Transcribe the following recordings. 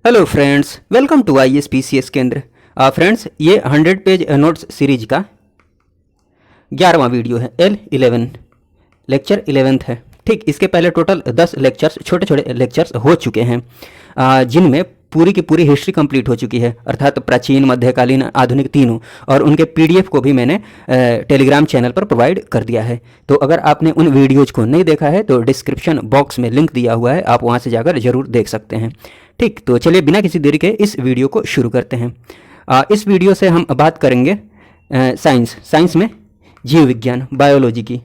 Hello friends, welcome to ISPCS केंद्र। Friends, ये 100 page notes series का 11वां वीडियो है। L11 लेक्चर 11th है। ठीक, इसके पहले टोटल 10 लेक्चर्स, छोटे छोटे लेक्चर्स हो चुके हैं, जिनमें पूरी की पूरी हिस्ट्री कंप्लीट हो चुकी है, अर्थात प्राचीन, मध्यकालीन, आधुनिक तीनों। और उनके PDF को भी मैंने टेलीग्राम चैनल पर प्रोवाइड कर दिया है। तो अगर आपने उन वीडियोज़ को नहीं देखा है तो डिस्क्रिप्शन बॉक्स में लिंक दिया हुआ है, आप वहाँ से जाकर ज़रूर देख सकते हैं। ठीक, तो चलिए बिना किसी देरी के इस वीडियो को शुरू करते हैं। इस वीडियो से हम बात करेंगे साइंस में जीव विज्ञान, बायोलॉजी की।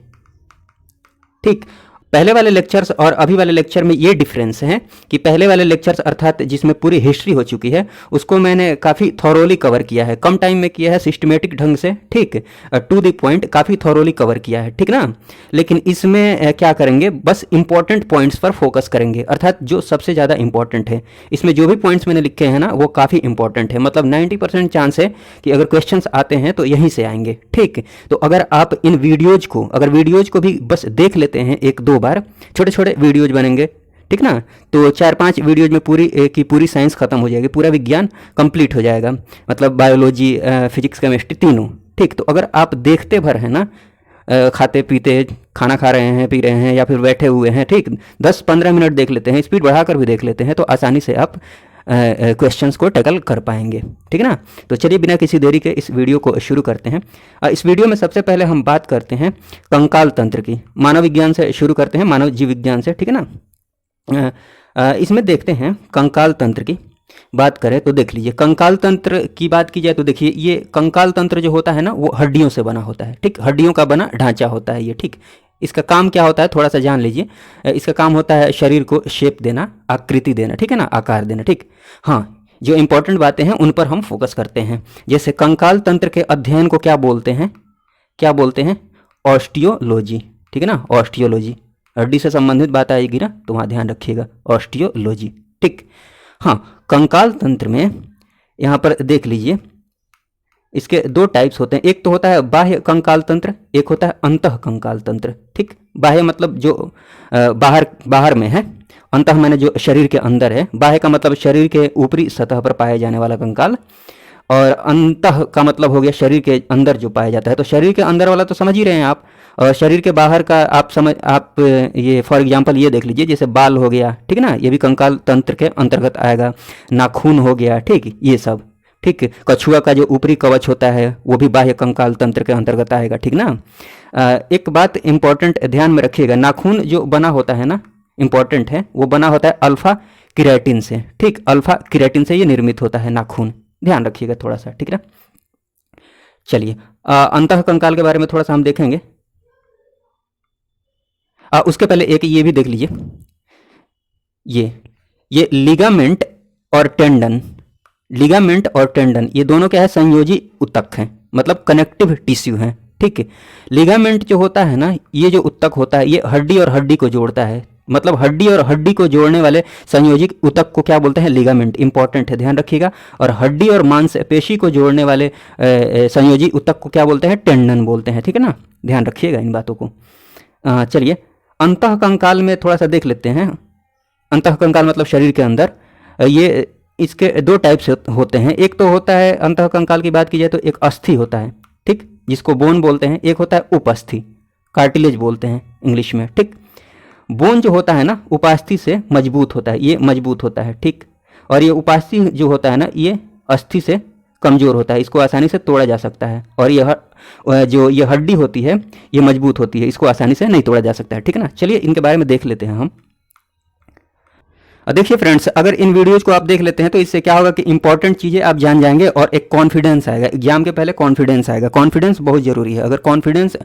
ठीक, पहले वाले लेक्चर्स और अभी वाले लेक्चर में ये डिफरेंस है कि पहले वाले लेक्चर्स अर्थात जिसमें पूरी हिस्ट्री हो चुकी है, उसको मैंने काफ़ी थॉरोली कवर किया है, कम टाइम में किया है, सिस्टमेटिक ढंग से। ठीक, टू द पॉइंट काफ़ी थॉरोली कवर किया है, ठीक ना। लेकिन इसमें क्या करेंगे, बस इंपॉर्टेंट पॉइंट्स पर फोकस करेंगे, अर्थात जो सबसे ज़्यादा इंपॉर्टेंट है। इसमें जो भी पॉइंट्स मैंने लिखे हैं ना, वो काफ़ी इंपॉर्टेंट है, मतलब 90% चांस है कि अगर क्वेश्चंस आते हैं तो यहीं से आएंगे। ठीक, तो अगर आप इन वीडियोज़ को भी बस देख लेते हैं एक दो बार, छोटे छोटे वीडियोज बनेंगे, ठीक ना, तो 4-5 वीडियोज में पूरी साइंस खत्म हो जाएगी, पूरा विज्ञान कंप्लीट हो जाएगा, मतलब बायोलॉजी, फिजिक्स, केमिस्ट्री तीनों। ठीक, तो अगर आप देखते भर हैं ना, खाते पीते, खाना खा रहे हैं, पी रहे हैं, या फिर बैठे हुए हैं, ठीक, 10-15 मिनट देख लेते हैं, स्पीड बढ़ाकर भी देख लेते हैं, तो आसानी से आप क्वेश्चंस को टैकल कर पाएंगे, ठीक ना। तो चलिए बिना किसी देरी के इस वीडियो को शुरू करते हैं। इस वीडियो में सबसे पहले हम बात करते हैं कंकाल तंत्र की। मानव विज्ञान से शुरू करते हैं, मानव जीव विज्ञान से, ठीक है ना। इसमें देखते हैं कंकाल तंत्र की बात करें तो देख लीजिए, कंकाल तंत्र की बात की जाए तो देखिए, ये कंकाल तंत्र जो होता है ना, वो हड्डियों से बना होता है। ठीक, हड्डियों का बना ढांचा होता है ये। ठीक, इसका काम क्या होता है थोड़ा सा जान लीजिए। इसका काम होता है शरीर को शेप देना, आकृति देना, ठीक है ना, आकार देना। ठीक, हाँ, जो इंपॉर्टेंट बातें हैं उन पर हम फोकस करते हैं। जैसे कंकाल तंत्र के अध्ययन को क्या बोलते हैं? ऑस्टियोलॉजी, ठीक है ना, ऑस्टियोलॉजी। हड्डी से संबंधित बात आएगी ना, तो वहाँ ध्यान रखिएगा, ऑस्टियोलॉजी। ठीक, हाँ, कंकाल तंत्र में यहाँ पर देख लीजिए, इसके दो टाइप्स होते हैं। एक तो होता है बाह्य कंकाल तंत्र, एक होता है अंतः कंकाल तंत्र। ठीक, बाह्य मतलब जो बाहर में है, अंतः माने जो शरीर के अंदर है, बाह्य का मतलब शरीर के ऊपरी सतह पर पाए जाने वाला कंकाल, और अंतः का मतलब हो गया शरीर के अंदर जो पाया जाता है। तो शरीर के अंदर वाला तो समझ ही रहे हैं आप, और शरीर के बाहर का आप ये फॉर एग्जांपल ये देख लीजिए, जैसे बाल हो गया, ठीक है ना, ये भी कंकाल तंत्र के अंतर्गत आएगा। नाखून हो गया, ठीक, ये सब। ठीक, कछुआ का जो ऊपरी कवच होता है वो भी बाह्य कंकाल तंत्र के अंतर्गत आएगा, ठीक ना। एक बात इंपॉर्टेंट ध्यान में रखिएगा, नाखून जो बना होता है ना, इंपॉर्टेंट है, वो बना होता है अल्फा केराटिन से। ठीक, अल्फा केराटिन से ये निर्मित होता है नाखून, ध्यान रखिएगा थोड़ा सा, ठीक है ना। चलिए, अंतः कंकाल के बारे में थोड़ा सा हम देखेंगे। उसके पहले एक ये भी देख लीजिए, ये लिगामेंट और टेंडन ये दोनों क्या है, संयोजी ऊतक हैं, मतलब कनेक्टिव टिश्यू हैं। ठीक है, लिगामेंट जो होता है ना, ये जो ऊतक होता है, ये हड्डी और हड्डी को जोड़ता है, मतलब हड्डी और हड्डी को जोड़ने वाले संयोजी ऊतक को क्या बोलते हैं, लिगामेंट। इंपॉर्टेंट है, ध्यान रखिएगा। और हड्डी और मांसपेशी को जोड़ने वाले संयोजी ऊतक को क्या बोलते हैं, टेंडन बोलते हैं, ठीक है ना, ध्यान रखिएगा इन बातों को। चलिए, अंतः कंकाल में थोड़ा सा देख लेते हैं। अंतः कंकाल मतलब शरीर के अंदर, ये इसके दो टाइप्स होते हैं। एक तो होता है, अंतः कंकाल की बात की जाए तो एक अस्थि होता है, ठीक, जिसको बोन बोलते हैं। एक होता है उपास्थि, कार्टिलेज बोलते हैं इंग्लिश में। ठीक, बोन जो होता है ना, उपास्थि से मजबूत होता है, ये मजबूत होता है। ठीक, और ये उपास्थि जो होता है ना, ये अस्थि से कमजोर होता है, इसको आसानी से तोड़ा जा सकता है। और ये हड्डी होती है, ये मजबूत होती है, इसको आसानी से नहीं तोड़ा जा सकता है, ठीक है ना। चलिए इनके बारे में देख लेते हैं हम। देखिए फ्रेंड्स, अगर इन वीडियोज़ को आप देख लेते हैं तो इससे क्या होगा कि इंपॉर्टेंट चीज़ें आप जान जाएंगे, और एक कॉन्फिडेंस आएगा। एग्जाम के पहले कॉन्फिडेंस आएगा, कॉन्फिडेंस बहुत ज़रूरी है। अगर कॉन्फिडेंस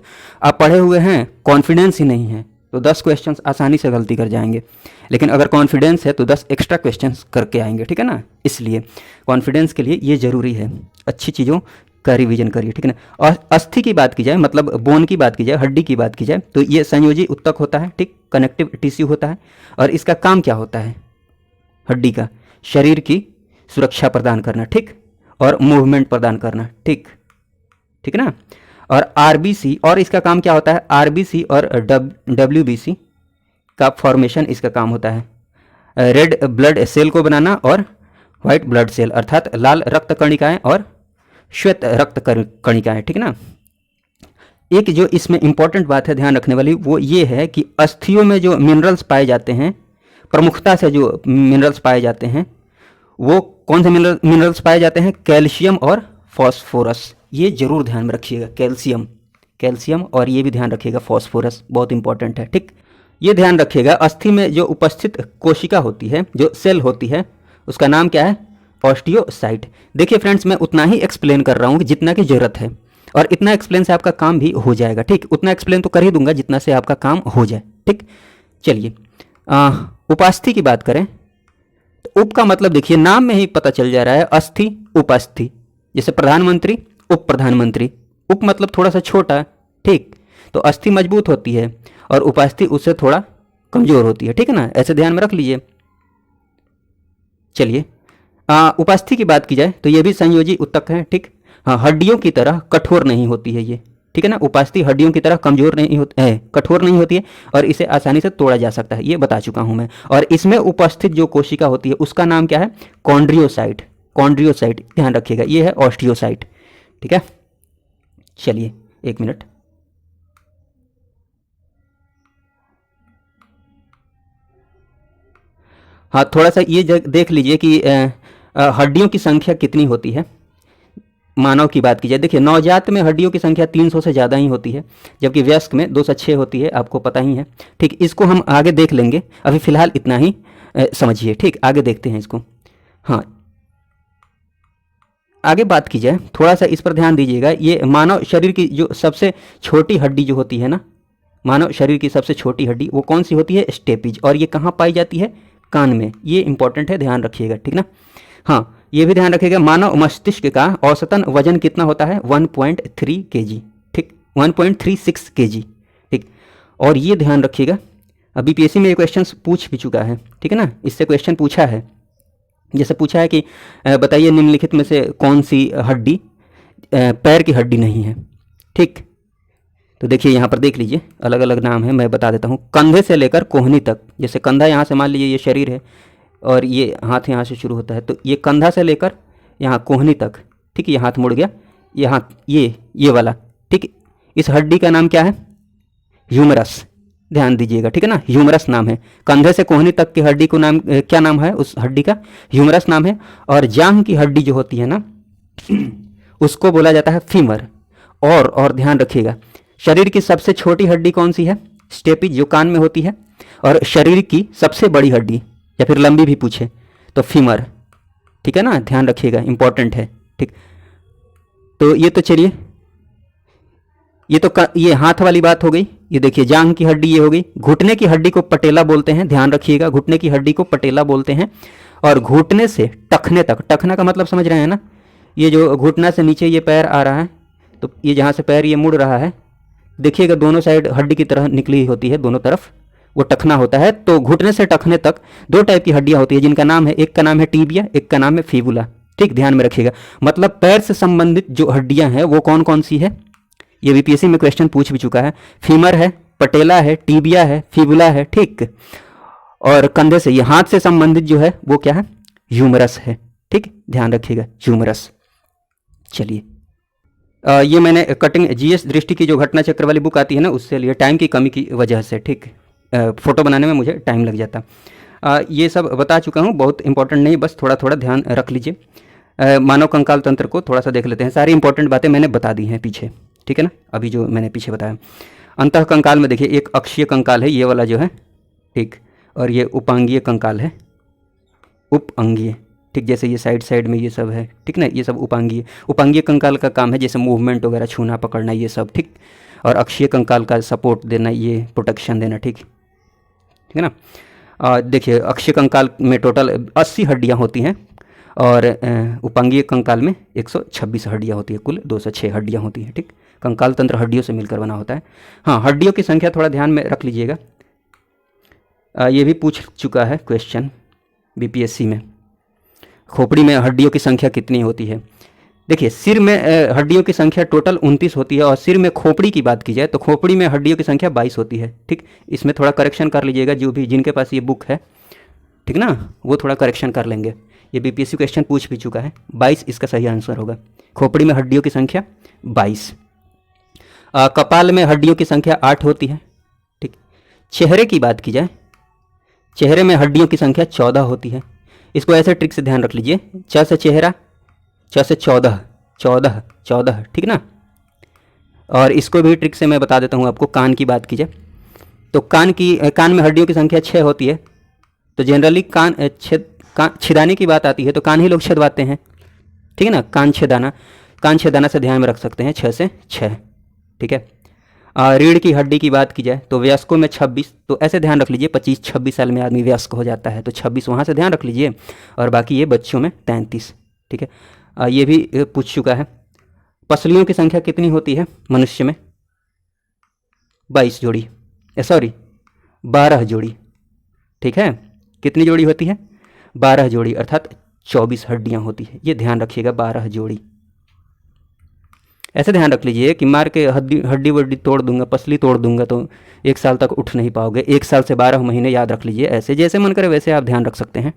आप पढ़े हुए हैं, कॉन्फिडेंस ही नहीं है, तो 10 क्वेश्चंस आसानी से गलती कर जाएंगे। लेकिन अगर कॉन्फिडेंस है तो 10 एक्स्ट्रा क्वेश्चंस करके आएंगे, ठीक है ना। इसलिए कॉन्फिडेंस के लिए ये ज़रूरी है, अच्छी चीज़ों का रिवीजन करिए, ठीक है ना। और अस्थि की बात की जाए, मतलब बोन की बात की जाए, हड्डी की बात की जाए, तो ये संयोजी ऊतक होता है, ठीक, कनेक्टिव टिश्यू होता है। और इसका काम क्या होता है, हड्डी का शरीर की सुरक्षा प्रदान करना, ठीक, और मूवमेंट प्रदान करना, ठीक, ठीक है ना। और आरबीसी, और इसका काम क्या होता है, आरबीसी और डब्ल्यूबीसी का फॉर्मेशन इसका काम होता है। रेड ब्लड सेल को बनाना और व्हाइट ब्लड सेल अर्थात लाल रक्त कणिकाएं और श्वेत रक्त कणिकाएं, ठीक ना। एक जो इसमें इंपॉर्टेंट बात है ध्यान रखने वाली वो ये है कि अस्थियों में जो मिनरल्स पाए जाते हैं, प्रमुखता से जो मिनरल्स पाए जाते हैं वो कौन से मिनरल्स पाए जाते हैं? कैल्शियम और फॉस्फोरस। ये जरूर ध्यान में रखिएगा, कैल्शियम और ये भी ध्यान रखिएगा फॉस्फोरस, बहुत इंपॉर्टेंट है, ठीक। ये ध्यान रखिएगा अस्थि में जो उपस्थित कोशिका होती है, जो सेल होती है, उसका नाम क्या है? ऑस्टियोसाइट। देखिए फ्रेंड्स, मैं उतना ही एक्सप्लेन कर रहा हूँ जितना की जरूरत है, और इतना एक्सप्लेन से आपका काम भी हो जाएगा, ठीक। उतना एक्सप्लेन तो कर ही दूंगा जितना से आपका काम हो जाए, ठीक। चलिए उपास्थि की बात करें तो उप का मतलब देखिए नाम में ही पता चल जा रहा है, अस्थि उपस्थि। जैसे प्रधानमंत्री उप प्रधानमंत्री, उप मतलब थोड़ा सा छोटा, ठीक। तो अस्थि मजबूत होती है और उपास्थि उससे थोड़ा कमजोर होती है, ठीक है ना, ऐसे ध्यान में रख लीजिए। चलिए उपास्थि की बात की जाए तो ये भी संयोजी उत्तक है, ठीक। हाँ, हड्डियों की तरह कठोर नहीं होती है ये, ठीक है ना। उपास्थि हड्डियों की तरह कमजोर नहीं होती है, कठोर नहीं होती है और इसे आसानी से तोड़ा जा सकता है, ये बता चुका हूं मैं। और इसमें उपस्थित जो कोशिका होती है उसका नाम क्या है? कॉन्ड्रियोसाइट। कॉन्ड्रियोसाइट ध्यान रखिएगा, ये है ऑस्टियोसाइट, ठीक है। चलिए एक मिनट, हाँ थोड़ा सा ये देख लीजिए कि हड्डियों की संख्या कितनी होती है। मानव की बात की जाए, देखिए नवजात में हड्डियों की संख्या 300 से ज़्यादा ही होती है, जबकि वयस्क में 206 होती है, आपको पता ही है, ठीक। इसको हम आगे देख लेंगे, अभी फिलहाल इतना ही समझिए, ठीक। आगे देखते हैं इसको। हाँ, आगे बात की जाए, थोड़ा सा इस पर ध्यान दीजिएगा। ये मानव शरीर की जो सबसे छोटी हड्डी जो होती है ना, मानव शरीर की सबसे छोटी हड्डी वो कौन सी होती है? स्टेपिज। और ये कहाँ पाई जाती है? कान में। ये इंपॉर्टेंट है, ध्यान रखिएगा, ठीक ना। हाँ, ये भी ध्यान रखिएगा, मानव मस्तिष्क का औसतन वजन कितना होता है? 1.3 kg, ठीक, 1.36 kg, ठीक। और ये ध्यान रखिएगा, अभी बीपीएससी में ये क्वेश्चन पूछ भी चुका है, ठीक है ना, इससे क्वेश्चन पूछा है। जैसे पूछा है कि बताइए निम्नलिखित में से कौन सी हड्डी पैर की हड्डी नहीं है, ठीक। तो देखिए यहाँ पर देख लीजिए, अलग अलग नाम है, मैं बता देता हूँ। कंधे से लेकर कोहनी तक, जैसे कंधा यहाँ से मान लीजिए ये शरीर है और ये हाथ यहाँ से शुरू होता है, तो ये कंधा से लेकर यहाँ कोहनी तक, ठीक। ये हाथ मुड़ गया, यहाँ ये वाला, ठीक। इस हड्डी का नाम क्या है? ह्यूमरस। ध्यान दीजिएगा, ठीक है ना, ह्यूमरस नाम है। कंधे से कोहनी तक की हड्डी को नाम क्या नाम है? उस हड्डी का ह्यूमरस नाम है। और जांघ की हड्डी जो होती है ना उसको बोला जाता है फीमर। और ध्यान रखिएगा, शरीर की सबसे छोटी हड्डी कौन सी है? स्टेपिज, जो कान में होती है। और शरीर की सबसे बड़ी हड्डी या फिर लंबी भी पूछे तो फीमर, ठीक है ना, ध्यान रखिएगा, इंपॉर्टेंट है, ठीक। तो ये तो चलिए, ये हाथ वाली बात हो गई। ये देखिए जांघ की हड्डी ये हो गई। घुटने की हड्डी को पटेला बोलते हैं, ध्यान रखिएगा, घुटने की हड्डी को पटेला बोलते हैं। और घुटने से टखने तक, टखना का मतलब समझ रहे हैं ना, ये जो घुटना से नीचे ये पैर आ रहा है, तो ये जहाँ से पैर ये मुड़ रहा है, देखिएगा दोनों साइड हड्डी की तरह निकली होती है, दोनों तरफ वो टखना होता है। तो घुटने से टखने तक दो टाइप की हड्डियां होती है, जिनका नाम है, एक का नाम है टीबिया, एक का नाम है फीबुला, ठीक, ध्यान में रखिएगा। मतलब पैर से संबंधित जो हड्डियां हैं वो कौन कौन सी है? ये बीपीएससी में क्वेश्चन पूछ भी चुका है। फीमर है, पटेला है, टीबिया है, फीबुला है, ठीक। और कंधे से, ये हाथ से संबंधित जो है वो क्या है? ह्यूमरस है, ठीक, ध्यान रखिएगा, ह्यूमरस। चलिए ये मैंने कटिंग जीएस दृष्टि की जो घटना चक्र वाली बुक आती है ना, उससे लिए, टाइम की कमी की वजह से, ठीक, फोटो बनाने में मुझे टाइम लग जाता। ये सब बता चुका हूँ, बहुत इंपॉर्टेंट नहीं, बस थोड़ा थोड़ा ध्यान रख लीजिए। मानव कंकाल तंत्र को थोड़ा सा देख लेते हैं, सारी इंपॉर्टेंट बातें मैंने बता दी हैं पीछे, ठीक है ना, अभी जो मैंने पीछे बताया। अंतः कंकाल में देखिए, एक अक्षीय कंकाल है, ये वाला जो है, ठीक, और ये उपांगीय कंकाल है, उपअंगीय, ठीक, जैसे ये साइड में ये सब है, ठीक ना, ये सब उपांगीय कंकाल का काम है, जैसे मूवमेंट वगैरह, छूना पकड़ना, ये सब, ठीक। और अक्षीय कंकाल का सपोर्ट देना, ये प्रोटेक्शन देना, ठीक है ना। देखिए अक्षीय कंकाल में टोटल 80 हड्डियाँ होती हैं और उपांगीय कंकाल में 126 हड्डियाँ होती है, कुल 206 हड्डियाँ होती हैं, ठीक। कंकाल तंत्र हड्डियों से मिलकर बना होता है। हाँ, हड्डियों की संख्या थोड़ा ध्यान में रख लीजिएगा, ये भी पूछ चुका है क्वेश्चन बीपीएससी में। खोपड़ी में हड्डियों की संख्या कितनी होती है? देखिए सिर में हड्डियों की संख्या टोटल 29 होती है, और सिर में खोपड़ी की बात की जाए तो खोपड़ी में हड्डियों की संख्या 22 होती है, ठीक। इसमें थोड़ा करेक्शन कर लीजिएगा, जो भी जिनके पास ये बुक है, ठीक ना, वो थोड़ा करेक्शन कर लेंगे। ये बीपीएससी क्वेश्चन पूछ भी चुका है। 22 इसका सही आंसर होगा। खोपड़ी में हड्डियों की संख्या 22। कपाल में हड्डियों की संख्या 8 होती है। ठीक। चेहरे की बात की जाए, चेहरे में हड्डियों की संख्या 14 होती है। इसको ऐसे ट्रिक से ध्यान रख लीजिए, च से चेहरा, च से 14, 14 14, ठीक ना। और इसको भी ट्रिक से मैं बता देता हूँ आपको। कान की बात की जाए तो कान में हड्डियों की संख्या 6 होती है। तो जनरली कान छिदाने की बात आती है तो कान ही लोग छिदवाते हैं, ठीक है ना। कान छेदाना से ध्यान में रख सकते हैं, 6 से 6, ठीक है। रीढ़ की हड्डी की बात की जाए तो वयस्कों में 26, तो ऐसे ध्यान रख लीजिए 25-26 साल में आदमी वयस्क हो जाता है, तो 26 वहाँ से ध्यान रख लीजिए। और बाकी ये बच्चों में 33, ठीक है। ये भी पूछ चुका है। पसलियों की संख्या कितनी होती है मनुष्य में? 22 जोड़ी, सॉरी 12 जोड़ी, ठीक है। कितनी जोड़ी होती है? 12 जोड़ी, अर्थात 24 हड्डियाँ होती है। ये ध्यान रखिएगा, 12 जोड़ी। ऐसे ध्यान रख लीजिए कि मार के हड्डी वड्डी तोड़ दूंगा, पसली तोड़ दूंगा तो 1 साल तक उठ नहीं पाओगे। 1 साल से 12 महीने याद रख लीजिए। ऐसे जैसे मन करे वैसे आप ध्यान रख सकते हैं।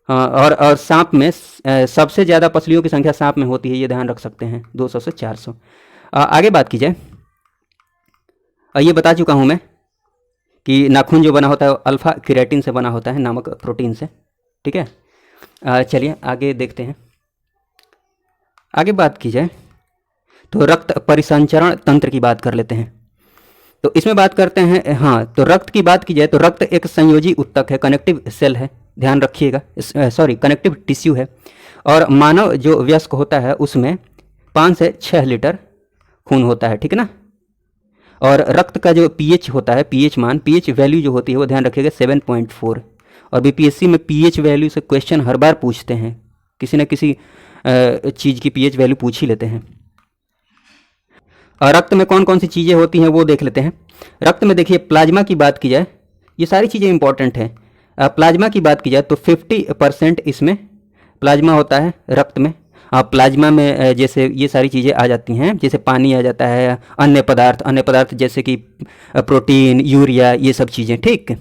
हाँ, और सांप में सबसे ज़्यादा पसलियों की संख्या सांप में होती है, ये ध्यान रख सकते हैं, 200 से 400। आगे बात की जाए, ये बता चुका हूँ मैं कि नाखून जो बना होता है अल्फा केराटिन से बना होता है, नामक प्रोटीन से, ठीक है। चलिए आगे देखते हैं। आगे बात की जाए तो रक्त परिसंचरण तंत्र की बात कर लेते हैं। तो इसमें बात करते हैं, हाँ, तो रक्त की बात की जाए तो रक्त एक संयोजी ऊतक है, कनेक्टिव सेल है, ध्यान रखिएगा, सॉरी कनेक्टिव टिश्यू है। और मानव जो वयस्क होता है उसमें 5 से 6 लीटर खून होता है, ठीक है ना। और रक्त का जो पीएच होता है, पीएच वैल्यू जो होती है वो ध्यान रखिएगा 7.4। और बीपीएससी में पीएच वैल्यू से क्वेश्चन हर बार पूछते हैं, किसी न किसी चीज़ की पीएच वैल्यू पूछ ही लेते हैं। और रक्त में कौन कौन सी चीज़ें होती हैं वो देख लेते हैं। रक्त में देखिए प्लाज्मा की बात की जाए, ये सारी चीज़ें इंपॉर्टेंट हैं। प्लाज्मा की बात की जाए तो 50% इसमें प्लाज्मा होता है रक्त में। प्लाज्मा में जैसे ये सारी चीज़ें आ जाती हैं, जैसे पानी आ जाता है, अन्य पदार्थ जैसे कि प्रोटीन, यूरिया, ये सब चीज़ें, ठीक।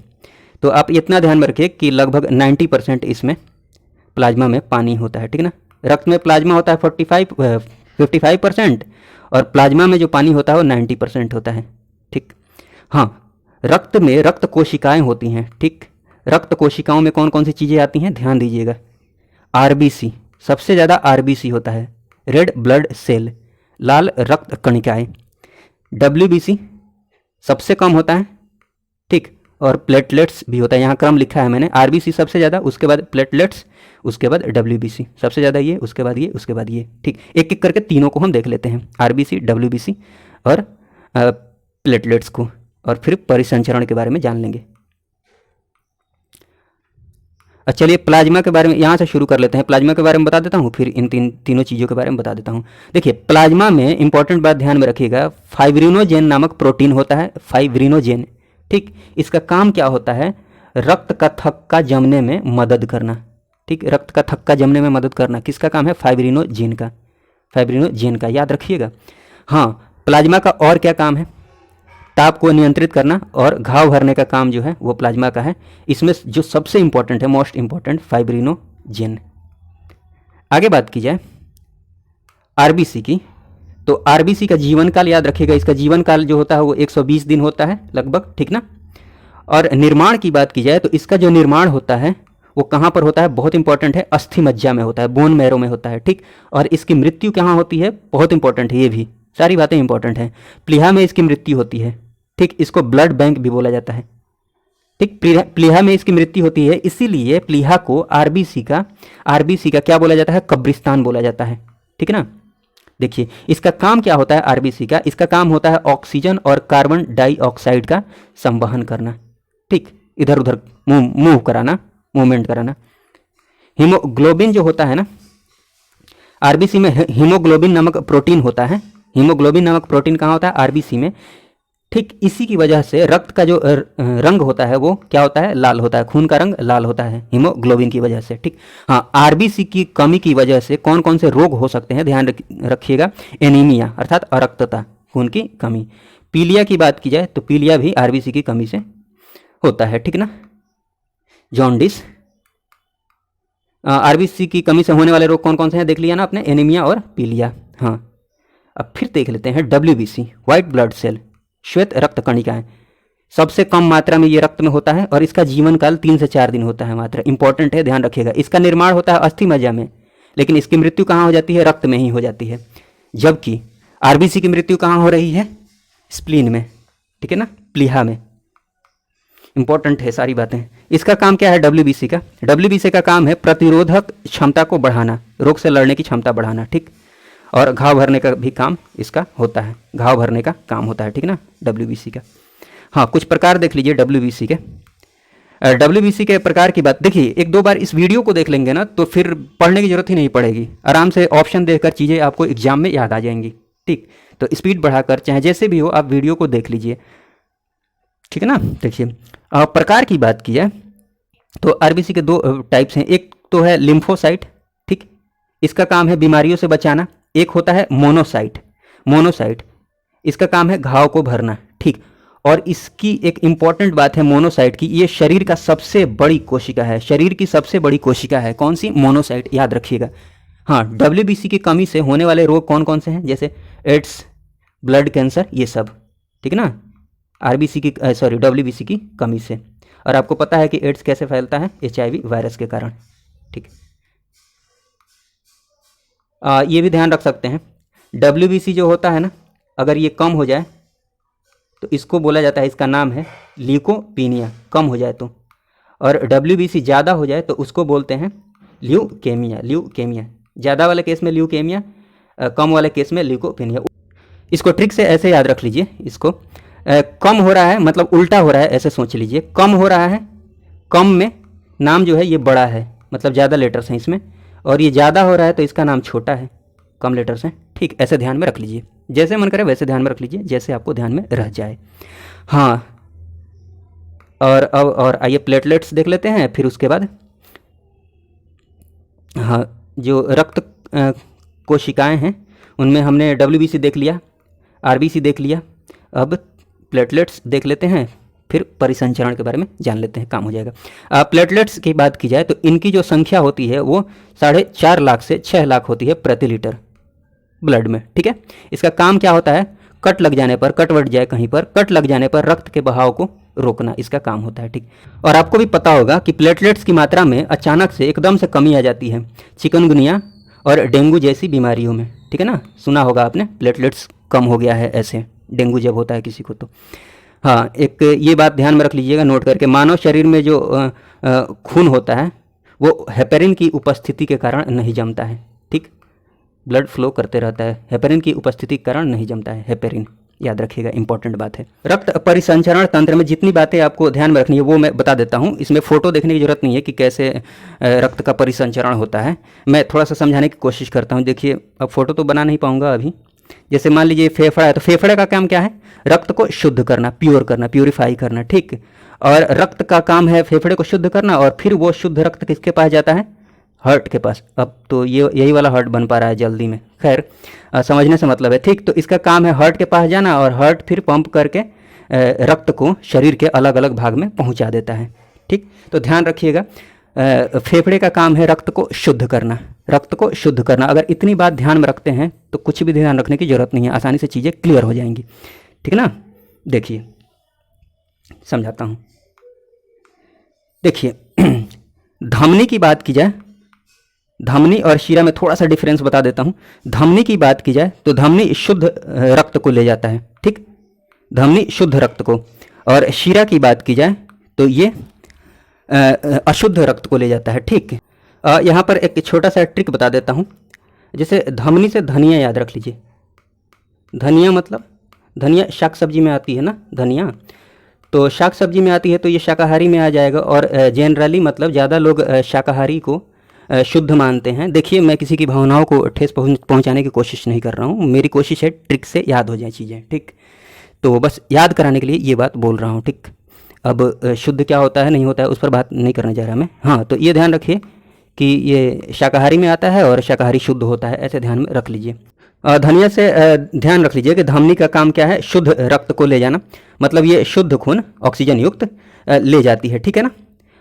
तो आप इतना ध्यान में रखिए कि लगभग 90% इसमें प्लाज्मा में पानी होता है, ठीक ना। रक्त में प्लाज्मा होता है 55%, और प्लाज्मा में जो पानी होता है वो 90% होता है, ठीक। हाँ, रक्त में रक्त कोशिकाएं होती हैं, ठीक। रक्त कोशिकाओं में कौन कौन सी चीज़ें आती हैं ध्यान दीजिएगा। आरबीसी, सबसे ज़्यादा आरबीसी होता है, रेड ब्लड सेल, लाल रक्त कणिकाएं। डब्ल्यूबीसी सबसे कम होता है, ठीक। और प्लेटलेट्स भी होता है, यहाँ क्रम लिखा है मैंने, आरबीसी सबसे ज़्यादा, उसके बाद प्लेटलेट्स, उसके बाद डब्ल्यूबीसी, सबसे ज़्यादा ये, उसके बाद ये, उसके बाद ये, ठीक। एक एक करके तीनों को हम देख लेते हैं, आरबीसी, डब्ल्यूबीसी और प्लेटलेट्स को, और फिर परिसंचरण के बारे में जान लेंगे। चलिए प्लाज्मा के बारे में यहाँ से शुरू कर लेते हैं। प्लाज्मा के बारे में बता देता हूँ, फिर इन तीनों चीज़ों के बारे में बता देता हूँ। देखिए प्लाज्मा में इंपॉर्टेंट बात ध्यान में रखिएगा, फाइब्रिनोजेन नामक प्रोटीन होता है, फाइब्रिनोजेन, ठीक। इसका काम क्या होता है? रक्त का थक्का जमने में मदद करना, ठीक। रक्त का थक्का जमने में मदद करना किसका काम है? फाइब्रिनोजेन का, फाइब्रिनोजेन का, याद रखिएगा। हाँ, प्लाज्मा का और क्या काम है? ताप को नियंत्रित करना और घाव भरने का काम जो है वो प्लाज्मा का है। इसमें जो सबसे इंपॉर्टेंट है, मोस्ट इंपॉर्टेंट, फाइब्रिनोजेन। आगे बात की जाए आरबीसी की, तो आरबीसी का जीवन काल याद रखिएगा, इसका जीवन काल जो होता है वो 120 दिन होता है लगभग, ठीक ना। और निर्माण की बात की जाए तो इसका जो निर्माण होता है वो कहाँ पर होता है? बहुत इंपॉर्टेंट है, अस्थि मज्जा में होता है, बोन मैरो में होता है, ठीक। और इसकी मृत्यु कहाँ होती है? बहुत इंपॉर्टेंट है, ये भी सारी बातें इंपॉर्टेंट हैं। प्लीहा में इसकी मृत्यु होती है, ठीक। इसको ब्लड बैंक भी बोला जाता है, ठीक। प्लीहा में इसकी मृत्यु होती है, इसीलिए प्लीहा को आरबीसी का क्या बोला जाता है? कब्रिस्तान बोला जाता है, ठीक है ना। देखिए इसका काम क्या होता है आरबीसी का? इसका काम होता है ऑक्सीजन और कार्बन डाइऑक्साइड का संवहन करना, ठीक। इधर उधर मूव कराना, मूवमेंट कराना। हीमोग्लोबिन जो होता है ना, आरबीसी में हीमोग्लोबिन नामक प्रोटीन होता है। हीमोग्लोबिन नामक प्रोटीन कहाँ होता है? आरबीसी में, ठीक। इसी की वजह से रक्त का जो रंग होता है वो क्या होता है? लाल होता है, खून का रंग लाल होता है हीमोग्लोबिन की वजह से, ठीक। हाँ, आरबीसी की कमी की वजह से कौन कौन से रोग हो सकते हैं ध्यान रखिएगा। एनीमिया अर्थात अरक्तता, खून की कमी। पीलिया की बात की जाए तो पीलिया भी आरबीसी की कमी से होता है, ठीक ना। जॉन्डिस, आरबीसी की कमी से होने वाले रोग कौन कौन से हैं देख लिया ना आपने, एनीमिया और पीलिया। हाँ, अब फिर देख लेते हैं डब्ल्यूबीसी, व्हाइट ब्लड सेल, श्वेत रक्त कणिकाएं। सबसे कम मात्रा में ये रक्त में होता है और इसका जीवन काल 3 से 4 दिन होता है मात्र। इंपॉर्टेंट है, ध्यान रखिएगा। इसका निर्माण होता है अस्थि मज्जा में, लेकिन इसकी मृत्यु कहाँ हो जाती है? रक्त में ही हो जाती है। जबकि आरबीसी की मृत्यु कहाँ हो रही है? स्प्लीन में, ठीक है ना, प्लीहा में। इंपॉर्टेंट है सारी बातें। इसका काम क्या है डब्ल्यूबीसी का? डब्ल्यूबीसी का काम है प्रतिरोधक क्षमता को बढ़ाना, रोग से लड़ने की क्षमता बढ़ाना, ठीक। और घाव भरने का भी काम इसका होता है, घाव भरने का काम होता है, ठीक ना, डब्ल्यूबीसी का। हाँ, कुछ प्रकार देख लीजिए डब्ल्यूबीसी के। डब्ल्यूबीसी के प्रकार की बात देखिए, एक दो बार इस वीडियो को देख लेंगे ना तो फिर पढ़ने की जरूरत ही नहीं पड़ेगी। आराम से ऑप्शन देखकर चीज़ें आपको एग्जाम में याद आ जाएंगी, ठीक। तो स्पीड बढ़ाकर चाहे जैसे भी हो आप वीडियो को देख लीजिए, ठीक है ना। देखिए प्रकार की बात की जाए तो आरबीसी के दो टाइप्स हैं। एक तो है लिम्फोसाइट, ठीक, इसका काम है बीमारियों से बचाना। एक होता है मोनोसाइट, मोनोसाइट इसका काम है घाव को भरना, ठीक। और इसकी एक इंपॉर्टेंट बात है मोनोसाइट की, ये शरीर का सबसे बड़ी कोशिका है, शरीर की सबसे बड़ी कोशिका है। कौन सी? मोनोसाइट, याद रखिएगा। हाँ, डब्ल्यूबीसी की कमी से होने वाले रोग कौन कौन से हैं? जैसे एड्स, ब्लड कैंसर, ये सब, ठीक है ना, आरबीसी की डब्ल्यूबीसी की कमी से। और आपको पता है कि एड्स कैसे फैलता है? एचआईवी वायरस के कारण, ठीक। ये भी ध्यान रख सकते हैं, डब्ल्यूबीसी जो होता है ना, अगर ये कम हो जाए तो इसको बोला जाता है, इसका नाम है ल्यूकोपीनिया, कम हो जाए तो। और डब्ल्यूबीसी ज़्यादा हो जाए तो उसको बोलते हैं ल्यूकेमिया, ल्यूकेमिया। ज़्यादा वाले केस में ल्यूकेमिया, कम वाले केस में ल्यूकोपीनिया। इसको ट्रिक से ऐसे याद रख लीजिए, इसको कम हो रहा है मतलब उल्टा हो रहा है, ऐसे सोच लीजिए। कम हो रहा है, कम में नाम जो है ये बड़ा है, मतलब ज़्यादा लेटर्स हैं इसमें, और ये ज़्यादा हो रहा है तो इसका नाम छोटा है, कम लेटर्स हैं, ठीक। ऐसे ध्यान में रख लीजिए, जैसे मन करे वैसे ध्यान में रख लीजिए, जैसे आपको ध्यान में रह जाए। हाँ, और आइए प्लेटलेट्स देख लेते हैं फिर उसके बाद। हाँ, जो रक्त कोशिकाएं हैं उनमें हमने डब्ल्यूबीसी देख लिया, आरबीसी देख लिया, अब प्लेटलेट्स देख लेते हैं, फिर परिसंचरण के बारे में जान लेते हैं, काम हो जाएगा। प्लेटलेट्स की बात की जाए तो इनकी जो संख्या होती है वो 4.5 लाख से 6 लाख होती है प्रति लीटर ब्लड में, ठीक है। इसका काम क्या होता है? कट लग जाने पर, कट वट जाए कहीं पर, कट लग जाने पर रक्त के बहाव को रोकना इसका काम होता है, ठीक। और आपको भी पता होगा कि प्लेटलेट्स की मात्रा में अचानक से एकदम से कमी आ जाती है चिकनगुनिया और डेंगू जैसी बीमारियों में, ठीक है ना। सुना होगा आपने, प्लेटलेट्स कम हो गया है ऐसे, डेंगू जब होता है किसी को तो। हाँ, एक ये बात ध्यान में रख लीजिएगा नोट करके, मानव शरीर में जो खून होता है वो हेपेरिन की उपस्थिति के कारण नहीं जमता है, ठीक। ब्लड फ्लो करते रहता है, हेपेरिन की उपस्थिति के कारण नहीं जमता है, हेपेरिन याद रखिएगा, इंपॉर्टेंट बात है। रक्त परिसंचरण तंत्र में जितनी बातें आपको ध्यान में रखनी है वो मैं बता देता हूँ। इसमें फ़ोटो देखने की जरूरत नहीं है कि कैसे रक्त का परिसंचरण होता है, मैं थोड़ा सा समझाने की कोशिश करता हूँ। देखिए, अब फ़ोटो तो बना नहीं पाऊँगा अभी। जैसे मान लीजिए फेफड़ा है, तो फेफड़े का काम क्या है? रक्त को शुद्ध करना, प्योर करना, प्यूरिफाई करना, ठीक। और रक्त का काम है फेफड़े को शुद्ध करना, और फिर वो शुद्ध रक्त किसके पास जाता है? हार्ट के पास। अब तो ये यही वाला हार्ट बन पा रहा है जल्दी में, खैर समझने से मतलब है, ठीक। तो इसका काम है हार्ट के पास जाना, और हार्ट फिर पंप करके रक्त को शरीर के अलग अलग भाग में पहुंचा देता है, ठीक। तो ध्यान रखिएगा, फेफड़े का काम है रक्त को शुद्ध करना, रक्त को शुद्ध करना। अगर इतनी बात ध्यान में रखते हैं तो कुछ भी ध्यान रखने की जरूरत नहीं है, आसानी से चीज़ें क्लियर हो जाएंगी, ठीक है ना। देखिए समझाता हूँ। देखिए धमनी की बात की जाए, धमनी और शिरा में थोड़ा सा डिफरेंस बता देता हूँ। धमनी की बात की जाए तो धमनी शुद्ध रक्त को ले जाता है, ठीक, धमनी शुद्ध रक्त को। और शिरा की बात की जाए तो ये अशुद्ध रक्त को ले जाता है, ठीक। यहाँ पर एक छोटा सा ट्रिक बता देता हूँ। जैसे धमनी से धनिया याद रख लीजिए, धनिया मतलब धनिया शाक सब्जी में आती है ना, धनिया तो शाक सब्जी में आती है तो ये शाकाहारी में आ जाएगा। और जनरली मतलब ज़्यादा लोग शाकाहारी को शुद्ध मानते हैं। देखिए, मैं किसी की भावनाओं को ठेस पहुंचाने की कोशिश नहीं कर रहा हूँ, मेरी कोशिश है ट्रिक से याद हो जाए चीज़ें, ठीक। तो बस याद कराने के लिए ये बात बोल रहा हूँ, ठीक। अब शुद्ध क्या होता है नहीं होता है उस पर बात नहीं करने जा रहा मैं। हाँ, तो ये ध्यान रखिए कि ये शाकाहारी में आता है और शाकाहारी शुद्ध होता है, ऐसे ध्यान में रख लीजिए। धनिया से ध्यान रख लीजिए कि धमनी का काम क्या है? शुद्ध रक्त को ले जाना, मतलब ये शुद्ध खून ऑक्सीजन युक्त ले जाती है, ठीक है ना।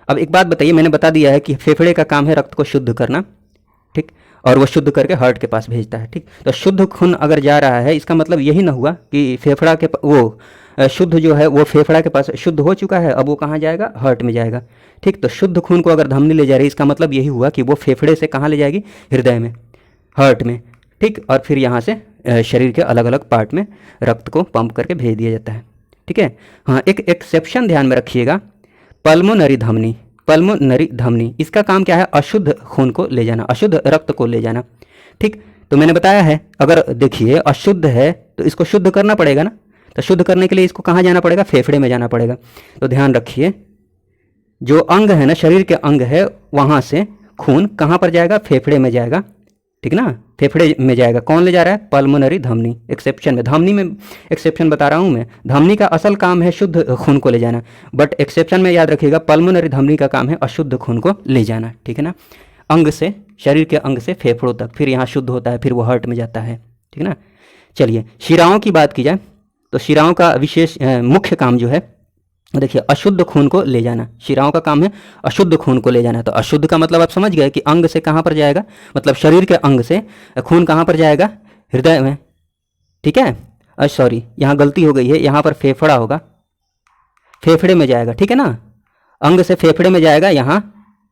अब एक बात बताइए, मैंने बता दिया है कि फेफड़े का काम है रक्त को शुद्ध करना, ठीक, और वो शुद्ध करके हार्ट के पास भेजता है, ठीक। तो शुद्ध खून अगर जा रहा है, इसका मतलब यही ना हुआ कि फेफड़ा के वो शुद्ध जो है वो फेफड़ा के पास शुद्ध हो चुका है, अब वो कहाँ जाएगा, हार्ट में जाएगा, ठीक। तो शुद्ध खून को अगर धमनी ले जा रही है, इसका मतलब यही हुआ कि वो फेफड़े से कहाँ ले जाएगी, हृदय में, हार्ट में, ठीक। और फिर यहाँ से शरीर के अलग अलग पार्ट में रक्त को पंप करके भेज दिया जाता है, ठीक है। हाँ, एक एक्सेप्शन ध्यान में रखिएगा, पल्मोनरी धमनी, पल्मोनरी धमनी, इसका काम क्या है, अशुद्ध खून को ले जाना, अशुद्ध रक्त को ले जाना, ठीक। तो मैंने बताया है, अगर देखिए अशुद्ध है तो इसको शुद्ध करना पड़ेगा ना, तो शुद्ध करने के लिए इसको कहाँ जाना पड़ेगा, फेफड़े में जाना पड़ेगा। तो ध्यान रखिए, जो अंग है ना, शरीर के अंग है, वहाँ से खून कहाँ पर जाएगा, फेफड़े में जाएगा, ठीक ना, फेफड़े में जाएगा। कौन ले जा रहा है, पल्मोनरी धमनी। एक्सेप्शन में, धमनी में एक्सेप्शन बता रहा हूँ मैं, धमनी का असल काम है शुद्ध खून को ले जाना, बट एक्सेप्शन में याद रखिएगा पल्मोनरी धमनी का काम है अशुद्ध खून को ले जाना, ठीक है ना, अंग से, शरीर के अंग से फेफड़ों तक, फिर यहाँ शुद्ध होता है, फिर वो हार्ट में जाता है, ठीक ना। चलिए शिराओं की बात की जाए तो शिराओं का विशेष मुख्य काम जो है, देखिए अशुद्ध खून को ले जाना, शिराओं का काम है अशुद्ध खून को ले जाना। तो अशुद्ध का मतलब आप समझ गए कि अंग से कहाँ पर जाएगा, मतलब शरीर के अंग से खून कहाँ पर जाएगा, हृदय में, ठीक है। सॉरी, यहाँ गलती हो गई है, यहाँ पर फेफड़ा होगा, फेफड़े में जाएगा, ठीक है ना, अंग से फेफड़े में जाएगा यहाँ,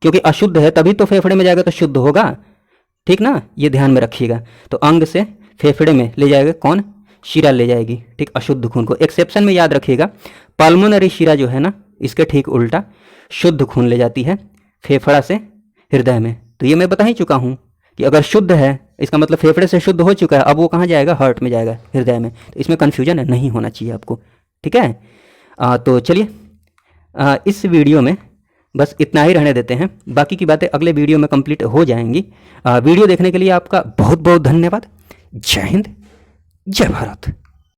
क्योंकि अशुद्ध है तभी तो फेफड़े में जाएगा तो शुद्ध होगा, ठीक ना, ये ध्यान में रखिएगा। तो अंग से फेफड़े में ले जाएगा कौन, शिरा ले जाएगी, ठीक, अशुद्ध खून को। एक्सेप्शन में याद रखिएगा, पल्मोनरी शिरा जो है ना, इसके ठीक उल्टा शुद्ध खून ले जाती है फेफड़ा से हृदय में। तो ये मैं बता ही चुका हूँ कि अगर शुद्ध है, इसका मतलब फेफड़े से शुद्ध हो चुका है, अब वो कहाँ जाएगा, हार्ट में जाएगा, हृदय में। तो इसमें कन्फ्यूजन नहीं होना चाहिए आपको, ठीक है। तो चलिए इस वीडियो में बस इतना ही रहने देते हैं, बाकी की बातें अगले वीडियो में कंप्लीट हो जाएंगी। वीडियो देखने के लिए आपका बहुत बहुत धन्यवाद। जय हिंद, जय भारत।